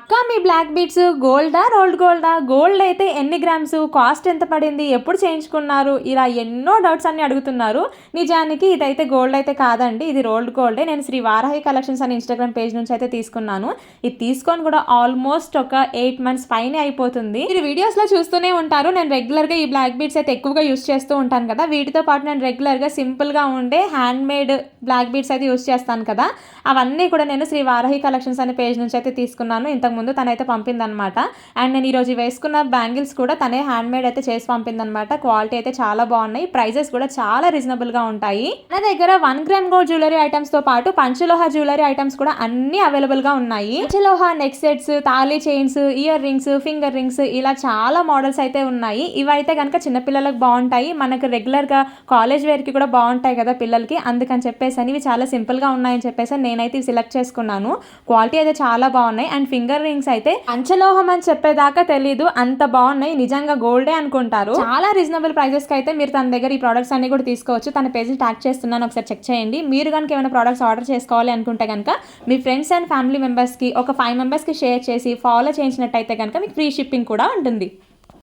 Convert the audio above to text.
అక్క మీ black beads గోల్డా rolled గోల్డా? Gold అయితే ఎన్ని గ్రామ్స్, కాస్ట్ ఎంత పడింది, ఎప్పుడు చేయించుకున్నారు, ఇలా ఎన్నో డౌట్స్ అన్ని అడుగుతున్నారు. నిజానికి ఇదైతే గోల్డ్ అయితే కాదండి, ఇది రోల్డ్ గోల్డే. నేను శ్రీ వారాహి కలెక్షన్స్ అని ఇన్స్టాగ్రామ్ పేజ్ నుంచి అయితే తీసుకున్నాను. ఇది తీసుకొని కూడా ఆల్మోస్ట్ ఒక 8 months పైనే అయిపోతుంది. మీరు వీడియోస్ లో చూస్తూనే ఉంటారు, నేను రెగ్యులర్ గా ఈ బ్లాక్ బీడ్స్ అయితే ఎక్కువగా యూస్ చేస్తూ ఉంటాను కదా. వీటితో పాటు నేను రెగ్యులర్ గా సింపుల్ గా ఉండే హ్యాండ్ మేడ్ బ్లాక్ బీడ్స్ అయితే యూస్ చేస్తాను కదా. అవన్నీ కూడా నేను శ్రీ వారాహి కలెక్షన్స్ అనే పేజ్ నుంచి అయితే తీసుకున్నాను. ఇంతకుముందు తనైతే పంపిందనమాట. అండ్ నేను ఈరోజు వేసుకున్న బ్యాంగిల్స్ కూడా తనే హ్యాండ్ మేడ్ అయితే చేసి పంపిందనమాట. క్వాలిటీ అయితే చాలా బాగున్నాయి, ప్రైజెస్ కూడా చాలా రీజనబుల్ గా ఉంటాయి. మన దగ్గర 1 గ్రామ్ గోల్డ్ జ్యువెలరీ ఐటమ్స్ తో పాటు పంచలోహ జ్యువెలరీ ఐటమ్స్ కూడా అన్ని అవైలబుల్ గా ఉన్నాయి. పంచలోహ నెక్ సెట్స్, తాళీ chains, ear rings, finger rings, ఇలా చాలా మోడల్స్ అయితే ఉన్నాయి. ఇవైతే కనుక చిన్నపిల్లలకు బాగుంటాయి, మనకు రెగ్యులర్ గా కాలేజ్ వేర్ కి కూడా బాగుంటాయి కదా పిల్లలకి. అందుకని చెప్పేసి ఇవి చాలా సింపుల్ గా ఉన్నాయని చెప్పేసి నేనైతే సెలెక్ట్ చేసుకున్నాను. క్వాలిటీ అయితే చాలా బాగున్నాయి. అండ్ ఫింగర్ రింగ్స్ అయితే పంచలోహం అని చెప్పేదాకా తెలీదు, అంత బాగున్నాయి. నిజంగా గోల్డే అనుకుంటారు. చాలా రీజనబుల్ ప్రైజెస్ కి అయితే మీరు తన దగ్గర ఈ ప్రొడక్ట్స్ అన్ని కూడా తీసుకోవచ్చు. తన పేజ్ ట్యాగ్ చేస్తున్నాను, ఒకసారి చెక్ చేయండి. మీరు కనుక ఏమైనా ప్రొడక్ట్స్ ఆర్డర్ చేసుకోవాలి అనుకుంటే కనుక మీ ఫ్రెండ్స్ అండ్ ఫ్యామిలీ మెంబర్స్ కి ఒక 5 members కి షేర్ చేసి ఫాలో చేయించినట్టయితే కనుక మీకు ఫ్రీ షిప్పింగ్ కూడా ఉంటుంది.